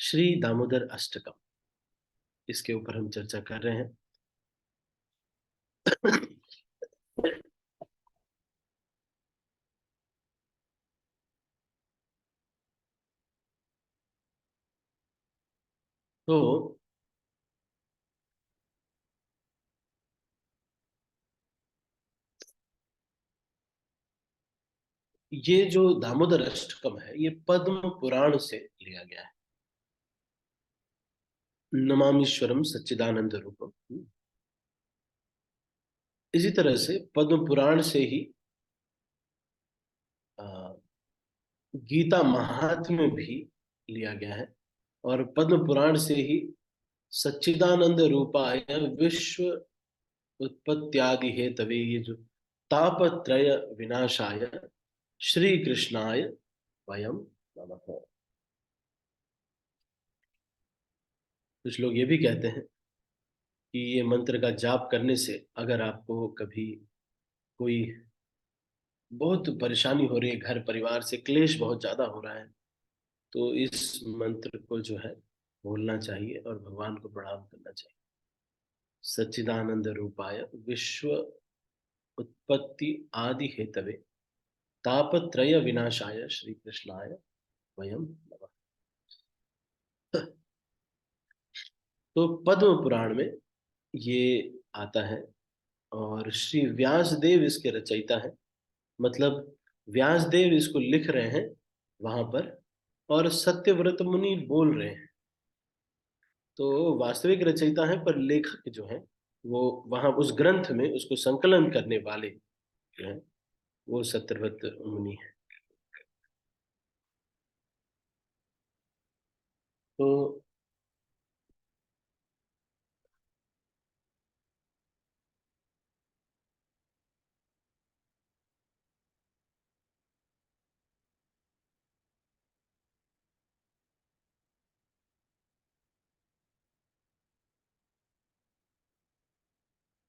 श्री दामोदर अष्टकम, इसके ऊपर हम चर्चा कर रहे हैं। तो ये जो दामोदर अष्टकम है, ये पद्म पुराण से लिया गया है। नमामीश्वरम सच्चिदानंद रूपम। इसी तरह से पद्म पुराण से ही आ, गीता महात्म्य भी लिया गया है। और पद्म पुराण से ही सच्चिदानंद रूपाय विश्व उत्पत्त्यादि हेतवे, ये जो तापत्रय विनाशाय श्री कृष्णाय वयम नमः। कुछ लोग ये भी कहते हैं कि ये मंत्र का जाप करने से अगर आपको कभी कोई बहुत परेशानी हो रही है, घर परिवार से क्लेश बहुत ज्यादा हो रहा है, तो इस मंत्र को जो है बोलना चाहिए और भगवान को प्रणाम करना चाहिए। सच्चिदानंद रूपाय विश्व उत्पत्ति आदि हेतवे तापत्रय विनाशाय श्री कृष्णाय वयम नमः। तो पद्म पुराण में ये आता है और श्री व्यासदेव इसके रचयिता है। मतलब व्यासदेव इसको लिख रहे हैं वहां पर, और सत्यव्रत मुनि बोल रहे हैं। तो वास्तविक रचयिता है, पर लेखक जो है वो वहां उस ग्रंथ में उसको संकलन करने वाले जो है वो सत्यव्रत मुनि है।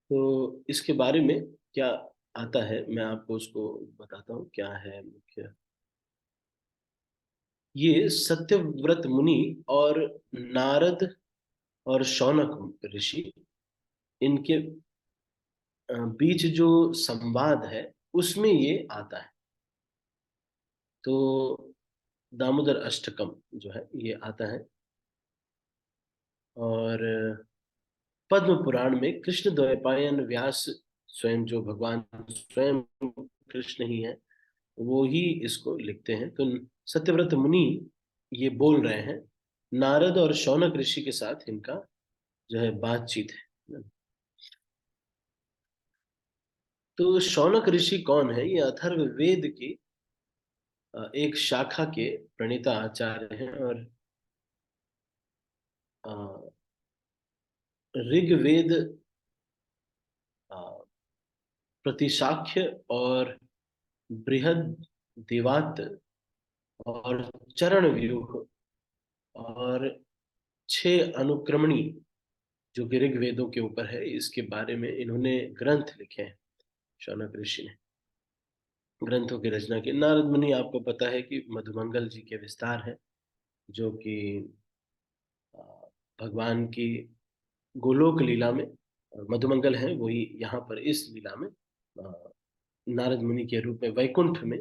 तो इसके बारे में क्या आता है, मैं आपको उसको बताता हूँ क्या है मुख्य। ये सत्यव्रत मुनि और नारद और शौनक ऋषि, इनके बीच जो संवाद है उसमें ये आता है। तो दामोदर अष्टकम जो है ये आता है। और पद्म पुराण में कृष्ण द्वैपायन व्यास, स्वयं जो भगवान स्वयं कृष्ण ही है, वो ही इसको लिखते हैं। तो सत्यव्रत मुनि ये बोल रहे हैं, नारद और शौनक ऋषि के साथ इनका जो है बातचीत है। तो शौनक ऋषि कौन है? ये अथर्व वेद की एक शाखा के प्रणेता आचार्य हैं। और अ, ऋग्वेद, अ, प्रतिशाख्य और बृहद देवात और चरण व्यूह और 6 अनुक्रमणी, जो कि ऋग्वेदों के ऊपर है, इसके बारे में इन्होंने ग्रंथ लिखे हैं। शौनक ऋषि ने ग्रंथों की रचना की। नारद मुनि आपको पता है कि मधुमंगल जी के विस्तार है, जो कि अ, भगवान की गोलोक लीला में मधुमंगल है, वही यहाँ पर इस लीला में नारद मुनि के रूप में वैकुंठ में।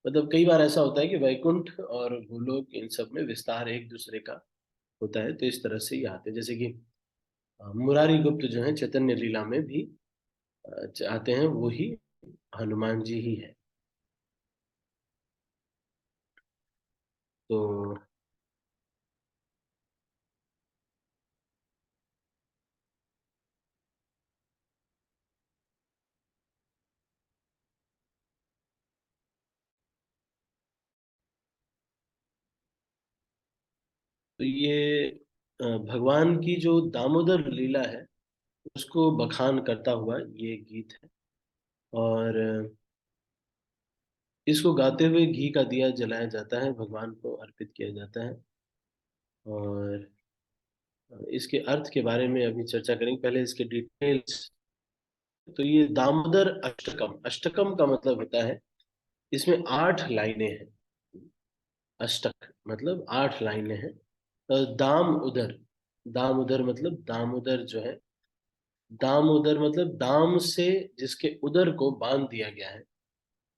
मतलब कई बार ऐसा होता है कि वैकुंठ और गोलोक इन सब में विस्तार एक दूसरे का होता है, तो इस तरह से ये आते हैं। जैसे कि मुरारी गुप्त जो है चैतन्य लीला में भी आते हैं, वही हनुमान जी ही है। तो ये भगवान की जो दामोदर लीला है उसको बखान करता हुआ ये गीत है। और इसको गाते हुए घी का दिया जलाया जाता है, भगवान को अर्पित किया जाता है। और इसके अर्थ के बारे में अभी चर्चा करेंगे, पहले इसके डिटेल्स। तो ये दामोदर अष्टकम, अष्टकम का मतलब होता है इसमें 8 लाइनें हैं। अष्टक मतलब 8 लाइनें हैं। दाम उदर। दाम उदर मतलब दामोदर जो है, दाम उदर मतलब दाम से जिसके उदर को बांध दिया गया है,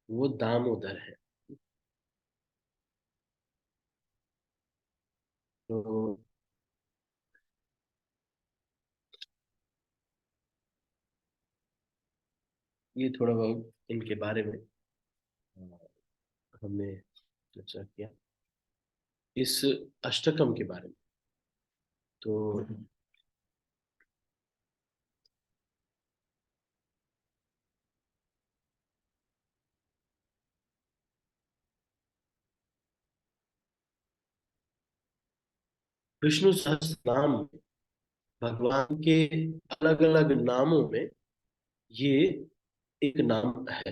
वो दामोदर है। तो ये थोड़ा बहुत इनके बारे में हमने चर्चा किया, इस अष्टकम के बारे में। तो विष्णु सहस्त्र नाम में भगवान के अलग अलग नामों में ये एक नाम है।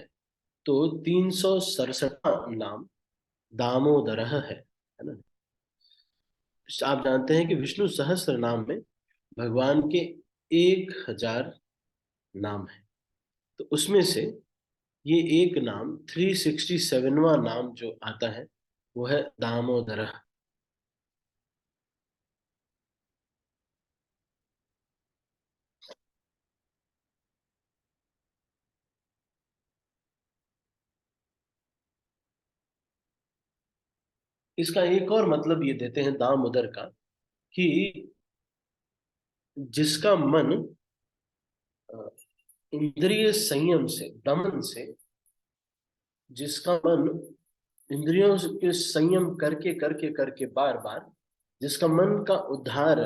तो 367वां नाम दामोदर है ना। आप जानते हैं कि विष्णु सहस्त्र नाम में भगवान के 1000 नाम है। तो उसमें से ये एक नाम 367वां नाम जो आता है वो है दामोदर। इसका एक और मतलब ये देते हैं दामोदर का, कि जिसका मन अ, इंद्रिय संयम से, दमन से, जिसका मन इंद्रियों के संयम करके करके करके बार बार जिसका मन का उद्धार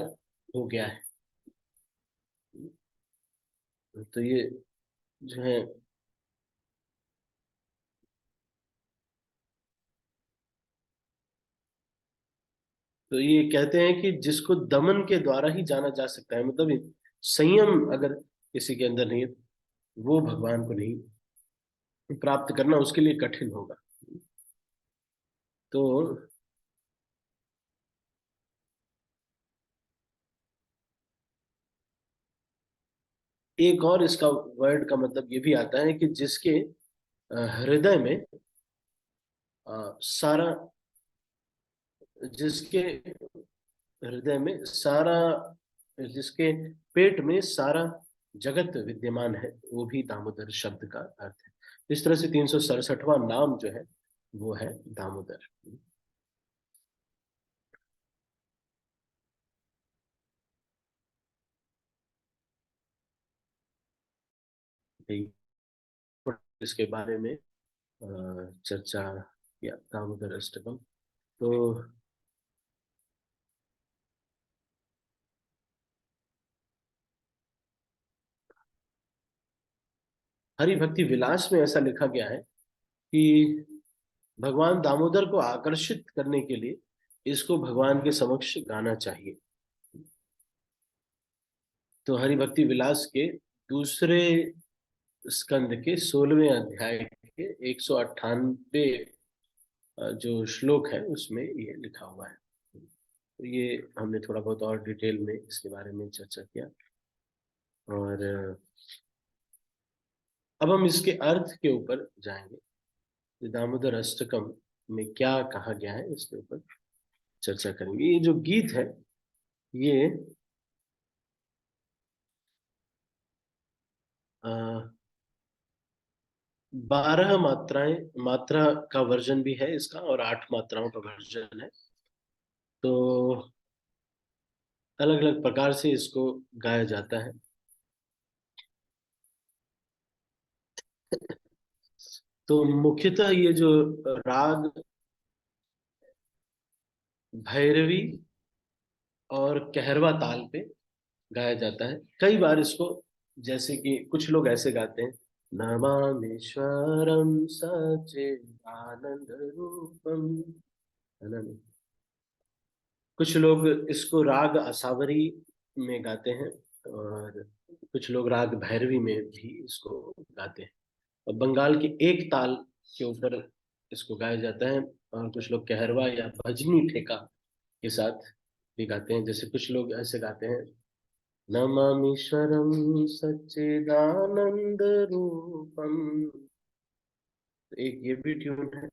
हो गया है, तो ये जो है, तो ये कहते हैं कि जिसको दमन के द्वारा ही जाना जा सकता है, मतलब संयम अगर किसी के अंदर नहीं है, वो भगवान को नहीं प्राप्त करना उसके लिए कठिन होगा। तो एक और इसका वर्ड का मतलब ये भी आता है कि जिसके हृदय में सारा, जिसके हृदय में सारा, जिसके पेट में सारा जगत विद्यमान है, वो भी दामोदर शब्द का अर्थ है। इस तरह से 367वां नाम जो है वो है दामोदर। यही इसके बारे में चर्चा किया, दामोदर अष्टकम। तो हरि भक्ति विलास में ऐसा लिखा गया है कि भगवान दामोदर को आकर्षित करने के लिए इसको भगवान के समक्ष गाना चाहिए। तो हरि भक्ति विलास के दूसरे स्कंद के 16वें अध्याय के 198 जो श्लोक है उसमें ये लिखा हुआ है। तो ये हमने थोड़ा बहुत और डिटेल में इसके बारे में चर्चा किया। और अब हम इसके अर्थ के ऊपर जाएंगे, कि दामोदर अष्टकम में क्या कहा गया है इसके ऊपर चर्चा करेंगे। ये जो गीत है ये 12 मात्राएं, मात्रा का वर्जन भी है इसका, और 8 मात्राओं का वर्जन है। तो अलग अलग प्रकार से इसको गाया जाता है। तो मुख्यतः ये जो राग भैरवी और कहरवा ताल पे गाया जाता है कई बार इसको। जैसे कि कुछ लोग ऐसे गाते हैं, नमामीश्वरम सच्चिदानंद रूपम, है ना। कुछ लोग इसको राग असावरी में गाते हैं, और कुछ लोग राग भैरवी में भी इसको गाते हैं। और बंगाल के एक ताल के ऊपर इसको गाया जाता है। और कुछ लोग कहरवा या भजनी ठेका के साथ भी गाते हैं। जैसे कुछ लोग ऐसे गाते हैं, नमामीश्वरम सच्चिदानंद रूपम। एक ये भी ट्यून है।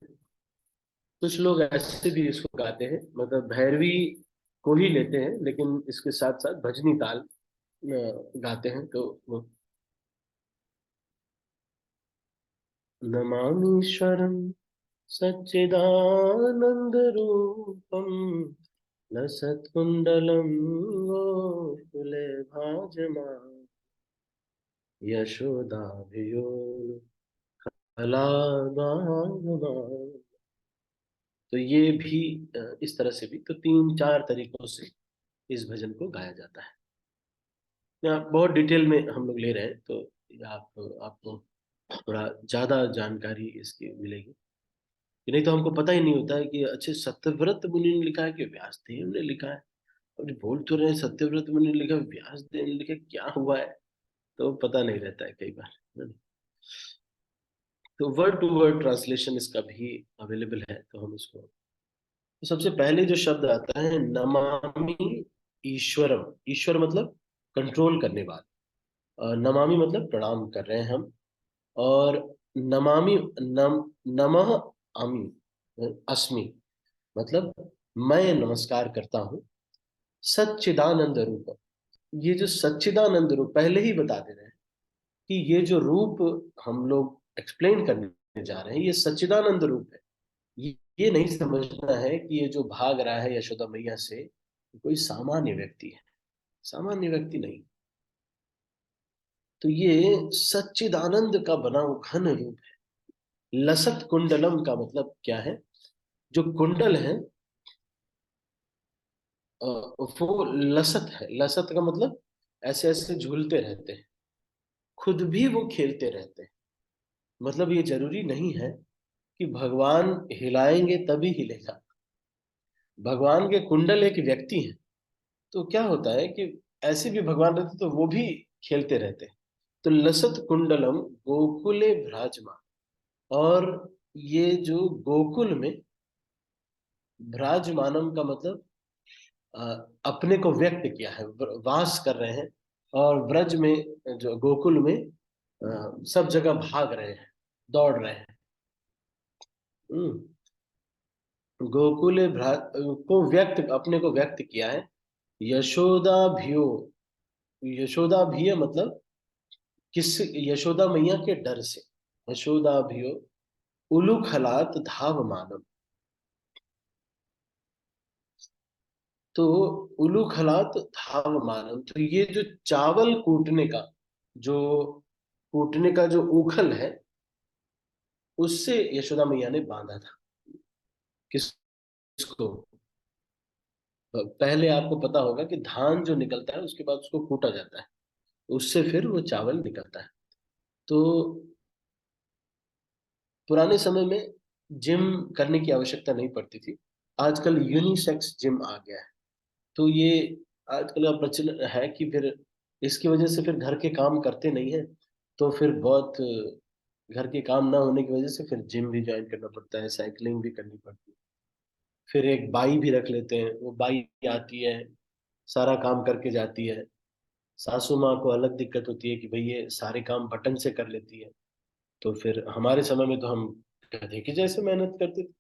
कुछ लोग ऐसे भी इसको गाते हैं, मतलब भैरवी को ही लेते हैं, लेकिन इसके साथ साथ भजनी ताल गाते हैं। तो वो नमामीश्वरं सच्चिदानन्दरूपं लसत्कुण्डलं गोकुले भाजमानं यशोदाभियो कलाबालवान्। तो ये भी इस तरह से भी, तो तीन चार तरीकों से इस भजन को गाया जाता है। यहाँ बहुत डिटेल में हम लोग ले रहे हैं, तो आपको थोड़ा ज्यादा जानकारी इसकी मिलेगी। कि नहीं तो हमको पता ही नहीं होता है कि अच्छे सत्यव्रत मुनि ने लिखा है कि व्यासदेव ने लिखा है। अब बोल तो रहे हैं सत्यव्रत मुनि ने लिखा, व्यासदेव ने लिखा, क्या हुआ है? तो पता नहीं रहता है कई बार, है ना? तो वर्ड टू वर्ड ट्रांसलेशन इसका भी अवेलेबल है, तो हम इसको, तो सबसे पहले जो शब्द आता है नमामि ईश्वरम। ईश्वर मतलब कंट्रोल करने वाला। नमामि मतलब प्रणाम कर रहे हैं हम। और नमामि, नमः अमि अस्मि मतलब मैं नमस्कार करता हूँ सच्चिदानंद रूप। ये जो सच्चिदानंद रूप पहले ही बता दे रहे हैं कि ये जो रूप हम लोग एक्सप्लेन करने जा रहे हैं ये सच्चिदानंद रूप है। ये नहीं समझना है कि ये जो भाग रहा है यशोदा मैया से कोई सामान्य व्यक्ति है। सामान्य व्यक्ति नहीं। तो ये सच्चिदानंद का बना हुआ घन रूप है। लसत कुंडलम का मतलब क्या है? जो कुंडल है वो लसत है। लसत का मतलब ऐसे ऐसे झूलते रहते हैं, खुद भी वो खेलते रहते हैं। मतलब ये जरूरी नहीं है कि भगवान हिलाएंगे तभी हिलेगा। भगवान के कुंडल एक व्यक्ति है। तो क्या होता है कि ऐसे भी भगवान रहते तो वो भी खेलते रहते हैं। तो लसत कुंडलम गोकुले भ्राजमान। और ये जो गोकुल में, भ्राजमानम का मतलब अ, अपने को व्यक्त किया है, वास कर रहे हैं। और ब्रज में, जो गोकुल में सब जगह भाग रहे हैं, दौड़ रहे हैं। हम्म, गोकुले भ्रा को व्यक्त, अपने को व्यक्त किया है। यशोदा भियो। यशोदा भी मतलब किस, यशोदा मैया के डर से। यशोदा भियो उलूखलात धाव मानव। तो उलूखलात धाव मानव, तो ये जो चावल कूटने का, जो कूटने का जो उखल है, उससे यशोदा मैया ने बांधा था। किसको? पहले आपको पता होगा कि धान जो निकलता है उसके बाद उसको कूटा जाता है, उससे फिर वो चावल निकलता है। तो पुराने समय में जिम करने की आवश्यकता नहीं पड़ती थी। आजकल यूनिसेक्स जिम आ गया है। तो ये आजकल का प्रचलन है कि फिर इसकी वजह से फिर घर के काम करते नहीं है। तो फिर बहुत घर के काम ना होने की वजह से फिर जिम भी ज्वाइन करना पड़ता है, साइकिलिंग भी करनी पड़ती है। फिर एक बाई भी रख लेते हैं, वो बाई आती है, सारा काम करके जाती है। सासू माँ को अलग दिक्कत होती है कि भाई ये सारे काम बटन से कर लेती है। तो फिर हमारे समय में तो हम गधे की जैसे मेहनत करते थे।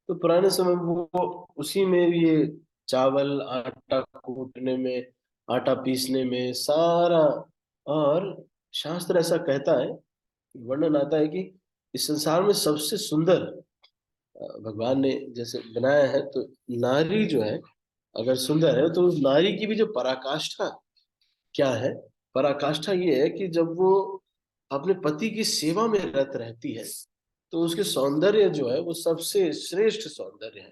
तो पुराने समय में वो उसी में भी ये चावल आटा कूटने में, आटा पीसने में सारा। और शास्त्र ऐसा कहता है, वर्णन आता है कि इस संसार में सबसे सुंदर भगवान ने जैसे बनाया है, तो नारी जो है अगर सुंदर है तो उस नारी की भी जो पराकाष्ठा क्या है? पराकाष्ठा ये है कि जब वो अपने पति की सेवा में रत रहती है तो उसके सौंदर्य जो है वो सबसे श्रेष्ठ सौंदर्य है।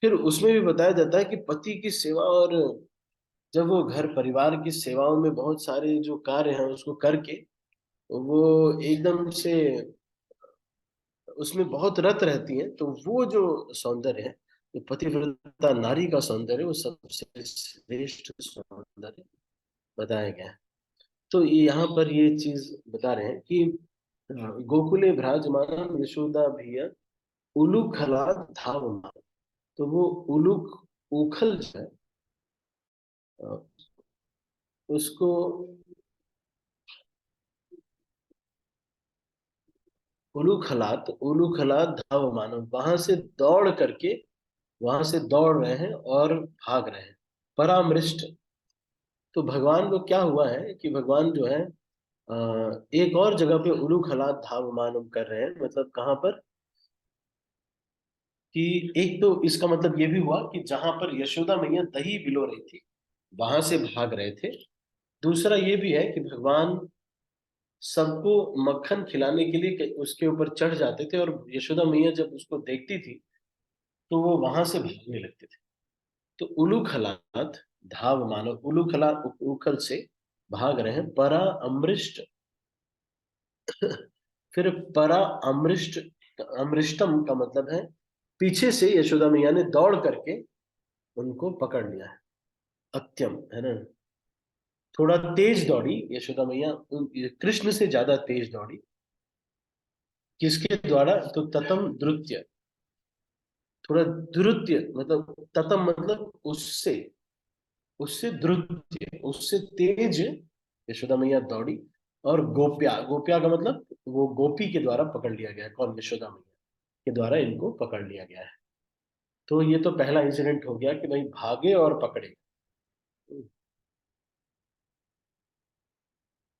फिर उसमें भी बताया जाता है कि पति की सेवा, और जब वो घर परिवार की सेवाओं में बहुत सारे जो कार्य हैं उसको करके वो एकदम से उसमें बहुत रत रहती हैं, तो वो जो सौंदर्य है, जो पतिव्रता नारी का सौंदर्य, वो सबसे श्रेष्ठ सौंदर्य बताया गया है। तो यहाँ पर ये चीज बता रहे हैं कि गोकुले भ्राजमान यशोदा भैया उलूखला धावमान। तो वो उलूख, उखल जो है अ, उसको उलू खलात धाव मानव, वहां से दौड़ करके, वहां से दौड़ रहे हैं और भाग रहे हैं। परामृष्ट, तो भगवान को क्या हुआ है कि भगवान जो है एक और जगह पे उलू खलात धाव मानव कर रहे हैं, मतलब कहाँ पर, कि एक तो इसका मतलब ये भी हुआ कि जहां पर यशोदा मैया दही बिलो रही थी वहां से भाग रहे थे। दूसरा ये भी है कि भगवान सबको मक्खन खिलाने के लिए उसके ऊपर चढ़ जाते थे, और यशोदा मैया जब उसको देखती थी तो वो वहां से भागने लगते थे। तो उलू खलात धाव मानो, उलू खलात उखल से भाग रहे हैं। परा अमृष्ट, फिर परा अमृष्ट, अमृष्टम का मतलब है पीछे से यशोदा मैया ने दौड़ करके उनको पकड़ लिया है। अत्यम है ना, थोड़ा तेज दौड़ी यशोदा मैया, कृष्ण से ज्यादा तेज दौड़ी। किसके द्वारा, तो ततम द्रुत्य, थोड़ा द्रुत्य मतलब, ततम मतलब उससे, उससे द्रुत्य, उससे तेज यशोदा मैया दौड़ी। और गोप्या, गोप्या का मतलब वो गोपी के द्वारा पकड़ लिया गया है। कौन, यशोदा मैया के द्वारा इनको पकड़ लिया गया है। तो ये तो पहला इंसिडेंट हो गया कि भाई भागे और पकड़े।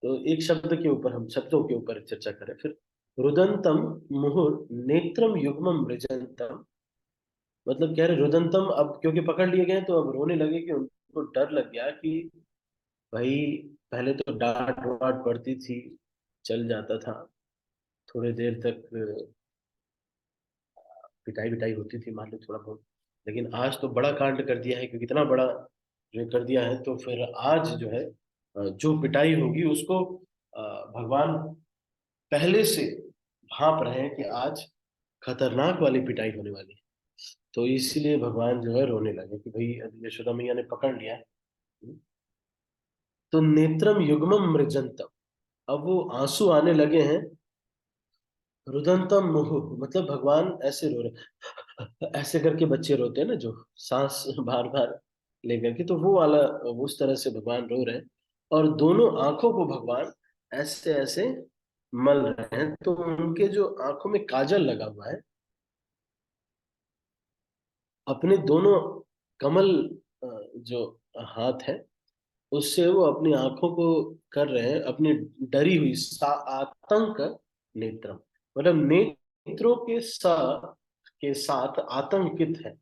तो एक शब्द के ऊपर, हम शब्दों के ऊपर चर्चा करें फिर। रुदंतम मुहुर नेत्रम युग्मम मृजंतम, मतलब कह रहे रुदंतम, अब क्योंकि पकड़ लिए गए तो अब रोने लगे, कि उनको डर लग गया कि भाई पहले तो डांट वाट पड़ती थी, चल जाता था, थोड़ी देर तक पिटाई विटाई होती थी मान लो थोड़ा बहुत, लेकिन आज तो बड़ा कांड कर दिया है, क्योंकि इतना बड़ा जो कर दिया है, तो फिर आज जो है जो पिटाई होगी उसको भगवान पहले से भांप रहे हैं कि आज खतरनाक वाली पिटाई होने वाली है। तो इसीलिए भगवान जो है रोने लगे कि भाई अब यशोदा मैया ने पकड़ लिया है। तो नेत्रम युग्मम मृजंतम, अब वो आंसू आने लगे हैं। रुदंतम मुहुः, मतलब भगवान ऐसे रो रहे, ऐसे करके बच्चे रोते हैं ना, जो सांस बार बार लेकर के, तो वो वाला, उस तरह से भगवान रो रहे हैं। और दोनों आंखों को भगवान ऐसे ऐसे मल रहे हैं, तो उनके जो आंखों में काजल लगा हुआ है, अपने दोनों कमल जो हाथ है उससे वो अपनी आंखों को कर रहे हैं, अपनी डरी हुई आतंक नेत्रम, मतलब नेत्रों के के साथ आतंकित है।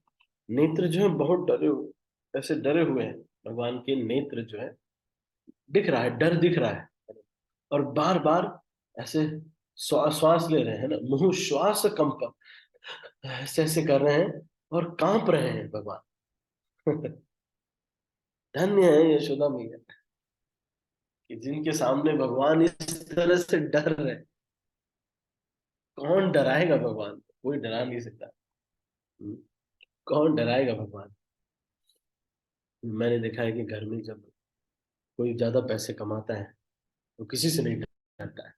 नेत्र जो है बहुत डरे हुए, ऐसे डरे हुए हैं, भगवान के नेत्र जो है, दिख रहा है, डर दिख रहा है। और बार बार ऐसे श्वास ले रहे हैं ना, मुंह श्वास कंप, ऐसे ऐसे कर रहे हैं और कांप रहे हैं भगवान। धन्य है यशोदा मैया कि जिनके सामने भगवान इस तरह से डर रहे हैं। कौन डराएगा भगवान को? कोई डरा नहीं सकता। हम्म, कौन डराएगा भगवान? मैंने देखा है कि घर में जब कोई ज्यादा पैसे कमाता है तो किसी से नहीं डरता है,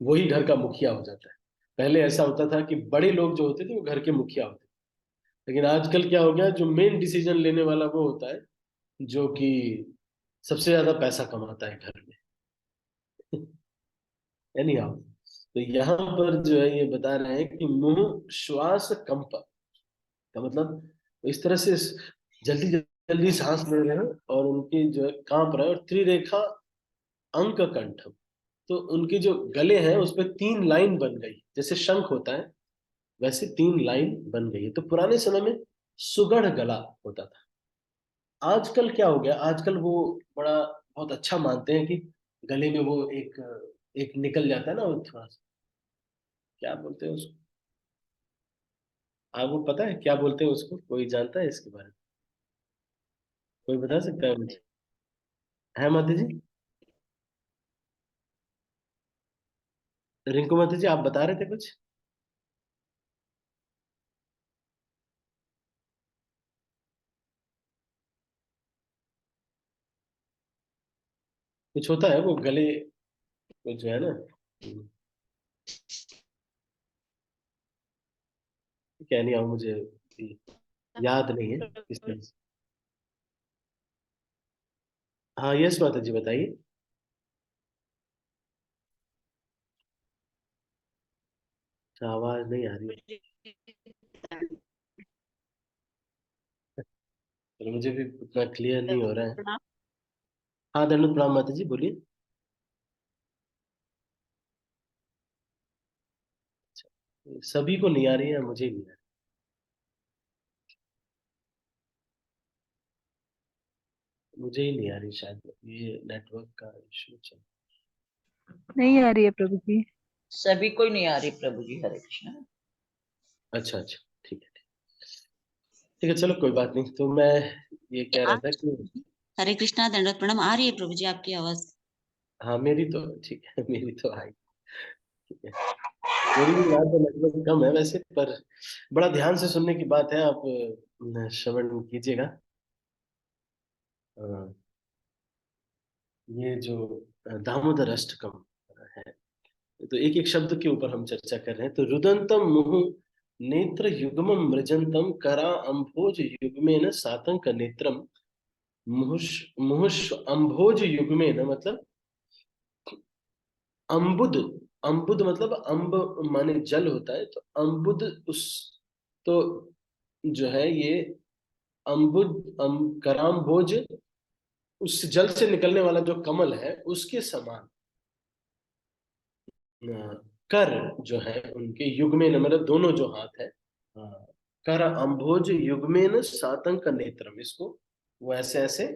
वही घर का मुखिया हो जाता है। पहले ऐसा होता था कि बड़े लोग जो होते थे वो घर के मुखिया होते थे, लेकिन आजकल क्या हो गया, जो मेन डिसीजन लेने वाला वो होता है जो कि सबसे ज्यादा पैसा कमाता है घर में। यानी हाँ, तो यहाँ पर जो है ये बता रहे हैं कि मुंह श्वास कंप का मतलब इस तरह से जल्दी जल्दी सांस ले रहे हैं, और उनकी जो है कांप रहे हैं। और त्रिरेखा अंक कंठम, तो उनके जो गले हैं उस पे 3 लाइन बन गई, जैसे शंख होता है वैसे 3 लाइन बन गई है। तो पुराने समय में सुगढ़ गला होता था। आजकल क्या हो गया, आजकल वो बड़ा बहुत अच्छा मानते हैं कि गले में वो एक एक निकल जाता है ना, वो थोड़ा सा, क्या बोलते हैं उसको, आपको पता है क्या बोलते हैं उसको? कोई जानता है इसके बारे में? कोई बता सकता है मुझे? है माता जी? रिंकू माता जी, आप बता रहे थे कुछ? कुछ होता है वो गले, कुछ जो है ना, क्या नहीं, आओ मुझे याद नहीं है किस तरह से। हाँ यस माता जी, बताइए। आवाज नहीं आ रही है। और मुझे भी उतना क्लियर नहीं हो रहा है। हाँ, दंडवत प्रणाम माता जी, बोलिए। सभी को नहीं आ रही है, मुझे ही नहीं आ रही, मुझे ही नहीं आ रही, शायद ये नेटवर्क का इशू चल। नहीं आ रही है प्रभु जी। सभी को ही नहीं आ रही प्रभु जी। हरे कृष्णा। अच्छा अच्छा, ठीक है। ठीक है, चलो कोई बात नहीं। तो मैं ये कह रहा था कि हरे कृष्णा, दंडवत प्रणाम। आ रही है प्रभु जी आपकी आवाज। हाँ, मेरी तो ठीक है, मेरी तो आई। ठीक है। मेरी भी यहाँ पे नेटवर्क कम है वैसे, पर बड़ा ध्यान से सुनने की बात है। आप श्रवण कीजिएगा। अ, ये जो दामोदर अष्टकम है, तो एक एक शब्द के ऊपर हम चर्चा कर रहे हैं। तो रुदंतम मुहु नेत्र युग्मम मृजंतम करा अम्भोज युग्मेन सातंक नेत्रम मुहुष मुहुष अम्भोज युग्मेन, मतलब अम्बुद। अम्बुद मतलब अम्ब माने जल होता है, तो अम्बुद उस, तो जो है ये अम्बुद कराम भोज, उस जल से निकलने वाला जो कमल है उसके समान कर जो है उनके युग्मेन, मतलब दोनों जो हाथ है। हाँ, कर अम्भोज युग्मेन सातंक नेत्रम, इसको वो ऐसे ऐसे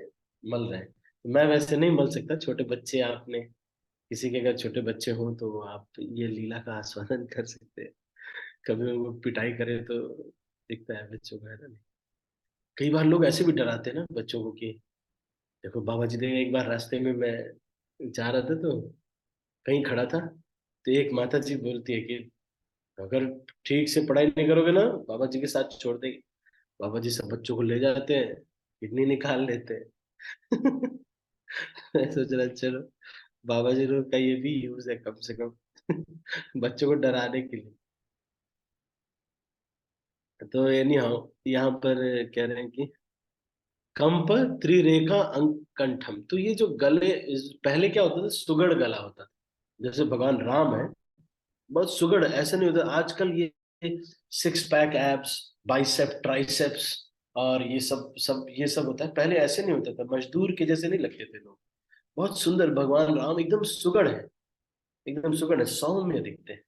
मल रहे हैं। मैं वैसे नहीं मल सकता, छोटे बच्चे, आपने किसी के अगर छोटे बच्चे हों तो आप ये लीला का आस्वादन कर सकते हैं। कभी वो पिटाई करे तो दिखता है बच्चों का, है ना। कई बार लोग ऐसे भी डराते हैं ना बच्चों को कि देखो बाबा जी, देख, एक बार रास्ते में मैं जा रहा था तो कहीं खड़ा था, तो एक माता जी बोलती है कि अगर ठीक से पढ़ाई नहीं करोगे ना, बाबा जी के साथ छोड़ देंगे। बाबा जी सब बच्चों को ले जाते हैं, किडनी निकाल लेते हैं। मैं सोच रहा चलो, बाबा जी लोग का ये भी यूज है कम से कम, बच्चों को डराने के लिए। तो यानी हाँ, यहाँ पर कह रहे हैं कि कंप त्रिरेखा कंठम, तो ये जो गले, पहले क्या होता था, सुगड़ गला होता था। जैसे भगवान राम है, बहुत सुगड़, ऐसे नहीं होता आजकल ये six pack abs, bicep triceps, और ये सब सब ये सब होता है। पहले ऐसे नहीं होता था, मजदूर के जैसे नहीं लगते थे लोग। बहुत सुंदर भगवान राम एकदम सुगड़ है, एकदम सुगड़ है, सौम्य दिखते हैं।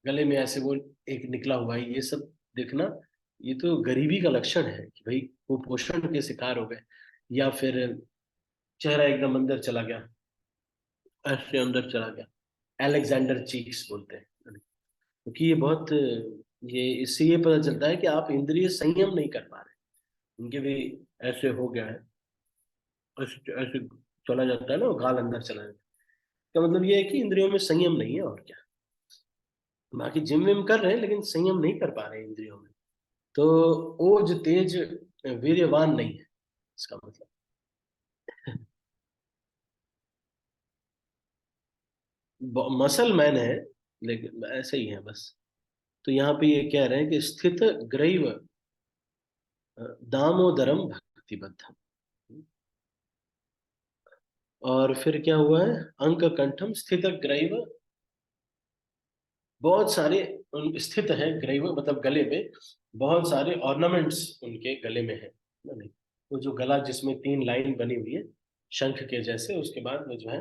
गले में ऐसे वो एक निकला हुआ है, ये सब देखना, ये तो गरीबी का लक्षण है कि भाई वो पोषण के शिकार हो गए, या फिर चेहरा एकदम अंदर चला गया, ऐसे अंदर चला गया। एलेक्जेंडर चीक्स बोलते हैं, क्योंकि ये बहुत, ये इससे ये पता चलता है कि आप इंद्रिय संयम नहीं कर पा रहे। उनके भी ऐसे हो गया है, ऐसे ऐसे चला जाता है ना, वो गाल अंदर चला जाता है। तो मतलब ये है कि इंद्रियों में संयम नहीं है, और क्या। बाकी जिम विम कर रहे हैं लेकिन संयम नहीं कर पा रहे हैं इंद्रियों में। तो ओज तेज वीर्यवान नहीं है, इसका मतलब। मसल मैन है, लेकिन ऐसे ही है बस। तो यहाँ पे ये कह रहे हैं कि स्थित ग्रैव दामोदरम भक्तिबद्धम। और फिर क्या हुआ है, अंक कंठम स्थित ग्रैव, बहुत सारे स्थित है ग्रैव, मतलब गले में बहुत सारे ऑर्नामेंट्स उनके गले में है ना, नहीं। वो जो गला जिसमें तीन लाइन बनी हुई है शंख के जैसे, उसके बाद वो जो है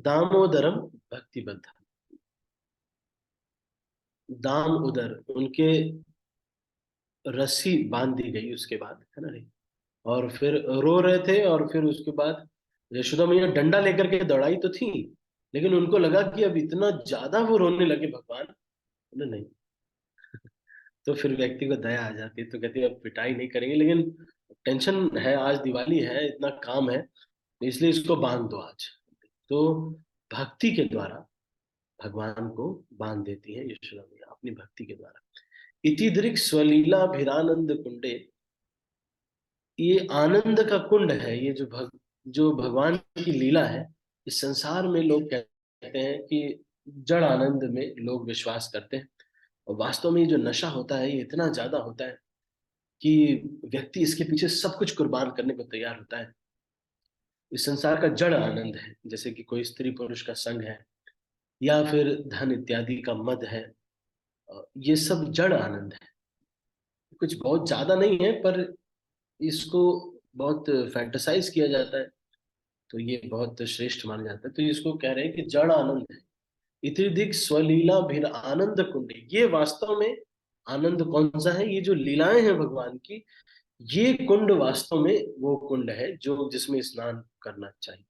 दामोदरम भक्तिबद्ध, दाम उदर उनके रस्सी बांध दी गई उसके बाद, है ना नहीं। और फिर रो रहे थे, और फिर उसके बाद यशोदा मैया डंडा लेकर के दौड़ाई तो थी, लेकिन उनको लगा कि अब इतना ज्यादा वो रोने लगे भगवान, है ना नहीं। तो फिर व्यक्ति को दया आ जाती है, तो कहती है अब पिटाई नहीं करेंगे, लेकिन टेंशन है, आज दिवाली है, इतना काम है, इसलिए इसको बांध दो आज। तो भक्ति के द्वारा भगवान को बांध देती है यशोदा मैया, अपनी भक्ति के द्वारा। इति दृक् स्वलीला भिरानंद कुंडे, ये आनंद का कुंड है, ये जो भगवान की लीला है। इस संसार में लोग कहते हैं कि जड़ आनंद में लोग विश्वास करते हैं, और वास्तव में ये जो नशा होता है ये इतना ज्यादा होता है कि व्यक्ति इसके पीछे सब कुछ कुर्बान करने को तैयार होता है। इस संसार का जड़ आनंद है, जैसे कि कोई स्त्री पुरुष का संग है, या फिर धन इत्यादि का मद है, ये सब जड़ आनंद है। कुछ बहुत ज्यादा नहीं है, पर इसको बहुत फैंटेसाइज किया जाता है, तो ये बहुत श्रेष्ठ माना जाता है। तो इसको कह रहे हैं कि जड़ आनंद है। इतिधिक स्वलीला भिन्न आनंद कुंड, ये वास्तव में आनंद कौन सा है? ये जो लीलाएं हैं भगवान की, ये कुंड वास्तव में वो कुंड है जो जिसमें स्नान करना चाहिए,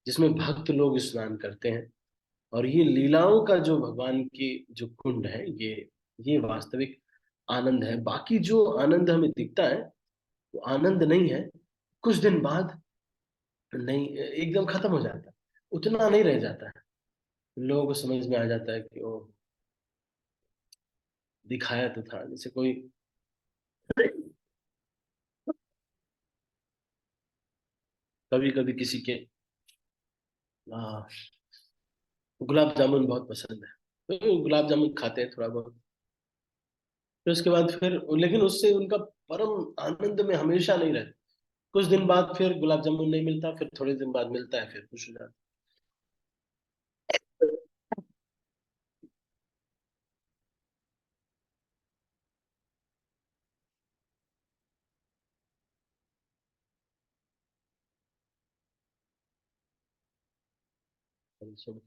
जिसमें भक्त लोग स्नान करते हैं। और ये लीलाओं का जो भगवान की जो कुंड है, ये वास्तविक आनंद है। बाकी जो आनंद हमें दिखता है वो आनंद नहीं है। कुछ दिन बाद नहीं, एकदम खत्म हो जाता है, उतना नहीं रह जाता है। लोगों को समझ में आ जाता है कि ओ, दिखाया तो था, जैसे कोई कभी कभी किसी के आ, गुलाब जामुन बहुत पसंद है, तो गुलाब जामुन खाते हैं थोड़ा बहुत, फिर उसके बाद फिर, लेकिन उससे उनका परम आनंद में हमेशा नहीं रहते। कुछ दिन बाद फिर गुलाब जामुन नहीं मिलता, फिर थोड़े दिन बाद मिलता है, फिर खुश हो जाते हैं सब।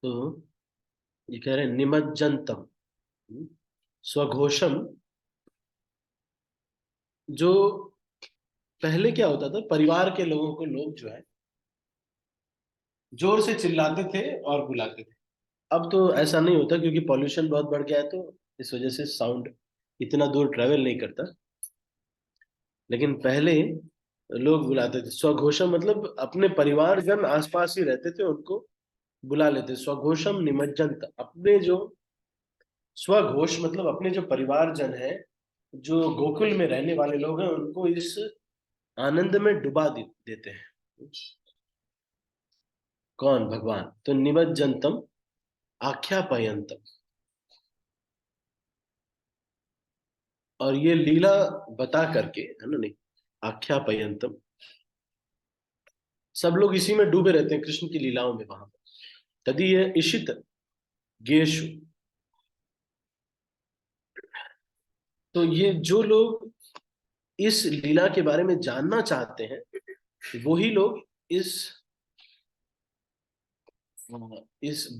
तो ये कह रहे हैं निमज्जनतम, स्वघोषम। जो पहले क्या होता था, परिवार के लोगों को लोग जो है जोर से चिल्लाते थे और बुलाते थे। अब तो ऐसा नहीं होता, क्योंकि पॉल्यूशन बहुत बढ़ गया है, तो इस वजह से साउंड इतना दूर ट्रेवल नहीं करता। लेकिन पहले लोग बुलाते थे स्वघोषम, मतलब अपने परिवारजन आसपास ही रहते थे, उनको बुला लेते। स्वघोषम निमज्जनत, अपने जो स्वघोष मतलब अपने जो परिवारजन है, जो गोकुल में रहने वाले लोग हैं, उनको इस आनंद में डुबा देते हैं। कौन? भगवान। तो निमज्जनतम आख्यापयंतम, और ये लीला बता करके, है ना, नहीं, आख्यापयंतम, सब लोग इसी में डूबे रहते हैं, कृष्ण की लीलाओं में वहां पर। तदीय इशित गेशु, तो ये जो लोग इस लीला के बारे में जानना चाहते हैं, वही लोग इस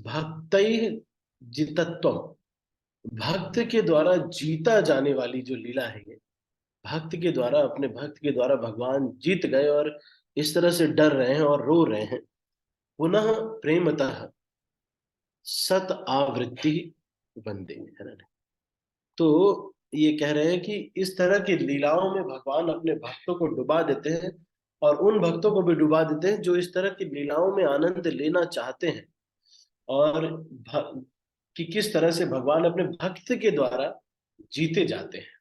भक्त जितत्व, भक्त के द्वारा जीता जाने वाली जो लीला है, ये भक्त के द्वारा, अपने भक्त के द्वारा भगवान जीत गए और इस तरह से डर रहे हैं और रो रहे हैं। पुनः प्रेमतः सत आवृत्ति बंदे, है ना। तो ये कह रहे हैं कि इस तरह की लीलाओं में भगवान अपने भक्तों को डुबा देते हैं, और उन भक्तों को भी डुबा देते हैं जो इस तरह की लीलाओं में आनंद लेना चाहते हैं। और कि किस तरह से भगवान अपने भक्त के द्वारा जीते जाते हैं।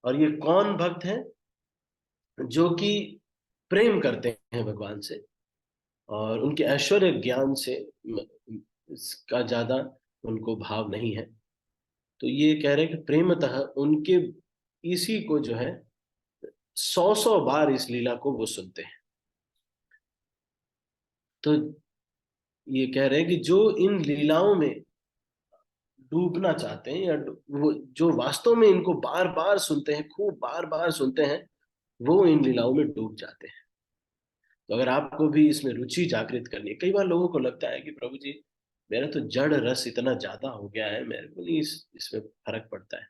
और ये कौन भक्त हैं? जो कि प्रेम करते हैं भगवान से, और उनके ऐश्वर्य ज्ञान से इसका ज्यादा उनको भाव नहीं है। तो ये कह रहे हैं कि प्रेमतः उनके इसी को जो है 100 100 बार इस लीला को वो सुनते हैं। तो ये कह रहे हैं कि जो इन लीलाओं में डूबना चाहते हैं, या वो जो वास्तव में इनको बार बार सुनते हैं, खूब बार बार सुनते हैं, वो इन लीलाओं में डूब जाते हैं। तो अगर आपको भी इसमें रुचि जागृत करनी है, कई बार लोगों को लगता है कि प्रभु जी, मेरा तो जड़ रस इतना ज्यादा हो गया है, मेरे को नहीं इसमें फर्क पड़ता है।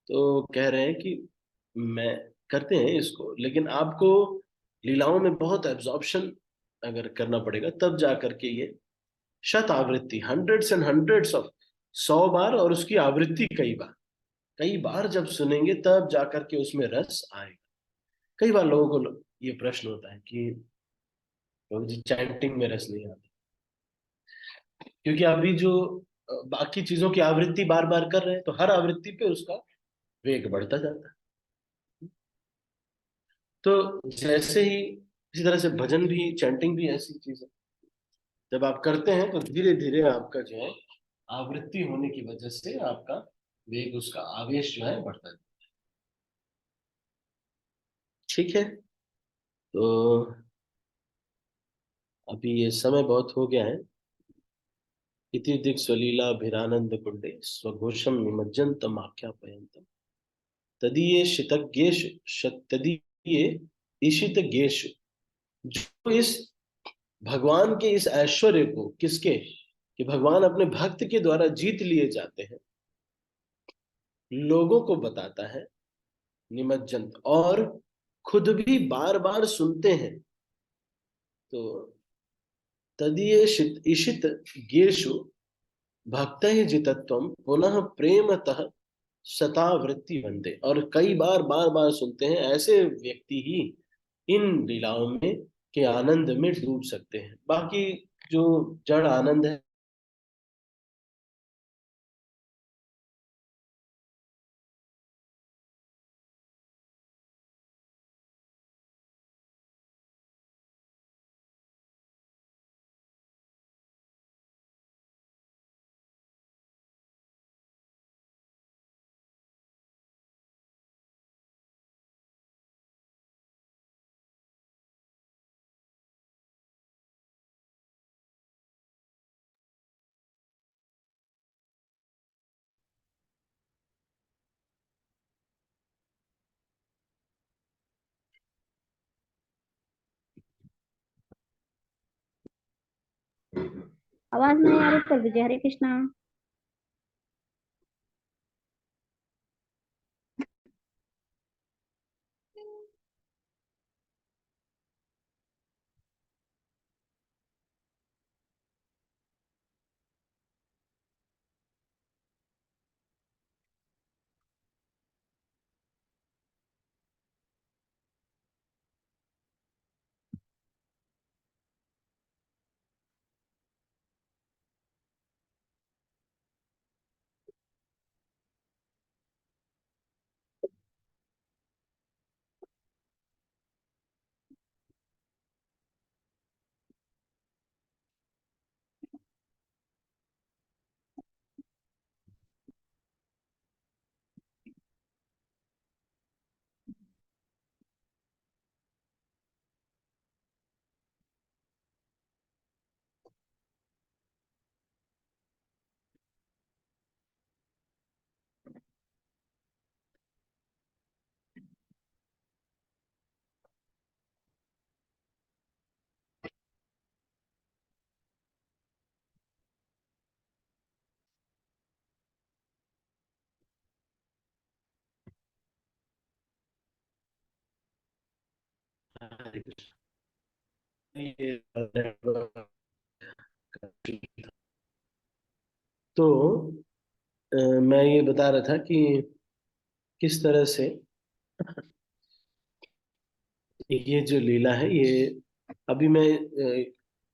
तो कह रहे हैं कि मैं करते हैं इसको, लेकिन आपको लीलाओं में बहुत एब्जॉर्प्शन अगर करना पड़ेगा, तब जा करके ये शत आवृत्ति, हंड्रेड्स एंड हंड्रेड्स ऑफ, 100 बार, और उसकी आवृत्ति कई बार जब सुनेंगे, तब जा करके उसमें रस आएगा। कई बार लोगों को ये प्रश्न होता है कि प्रभु जी, चैंटिंग में रस नहीं आता, क्योंकि अभी जो बाकी चीजों की आवृत्ति बार बार कर रहे हैं, तो हर आवृत्ति पे उसका वेग बढ़ता जाता है। तो जैसे ही इसी तरह से भजन भी, चैंटिंग भी ऐसी चीज है, जब आप करते हैं तो धीरे धीरे आपका जो है आवृत्ति होने की वजह से आपका वेग, उसका आवेश जो है बढ़ता है। ठीक है, तो अभी ये समय बहुत हो गया है। इति दिक् स्वलीलाभिरानंद कुंडे स्वघोषम निमज्जन्तम आख्यापयन्तम तदीये शितज्ञेषु तदीये ईशितज्ञेषु। जो इस भगवान के इस ऐश्वर्य को, किसके, कि भगवान अपने भक्त के द्वारा जीत लिए जाते हैं, लोगों को बताता है, निमज्जन, और खुद भी बार बार सुनते हैं। तो तदीय ईशित गेषु भक्त जितत्वम पुनः प्रेमतः शतावृत्ति बनते, और कई बार बार बार सुनते हैं, ऐसे व्यक्ति ही इन लीलाओं में के आनंद में डूब सकते हैं। बाकी जो जड़ आनंद है, आवाज नहीं आ रही प्रभु जी। हरे कृष्णा। तो मैं ये बता रहा था कि किस तरह से ये जो लीला है, ये अभी मैं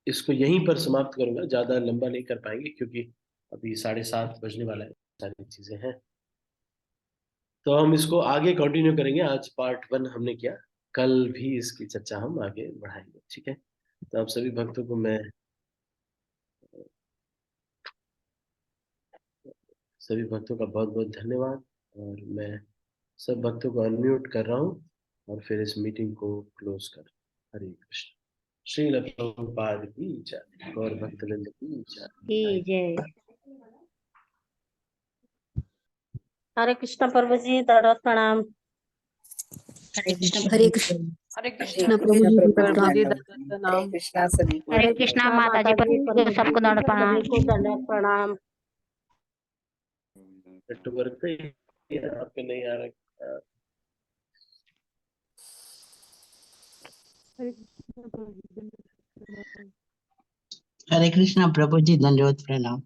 इसको यहीं पर समाप्त करूंगा, ज्यादा लंबा नहीं कर पाएंगे क्योंकि अभी 7:30 बजने वाला है, सारी चीजें हैं। तो हम इसको आगे कंटिन्यू करेंगे। आज पार्ट 1 हमने किया, कल भी इसकी चर्चा हम आगे बढ़ाएंगे। ठीक है, तो आप सभी भक्तों को मैं, सभी भक्तों का बहुत बहुत धन्यवाद। और मैं सब भक्तों को अनम्यूट कर रहा हूँ और फिर इस मीटिंग को क्लोज कर। हरे कृष्ण। श्रील प्रभुपाद की जय, और भक्तवृंद की जय। जय। हरे कृष्ण प्रभु जी, दंडवत प्रणाम। हरे कृष्ण हरे प्रभु। कृष्ण हरे कृष्णा प्रभु जी प्रभु प्रणाम। जी दत्त नाम। कृष्णा सभी को हरे कृष्णा माता जी पर सबको दंड प्रणाम। सबको दंडवत प्रणाम। नेटवर्क पे यहाँ पे नहीं आ रहा। हरे कृष्णा प्रभु जी दंडवत प्रणाम।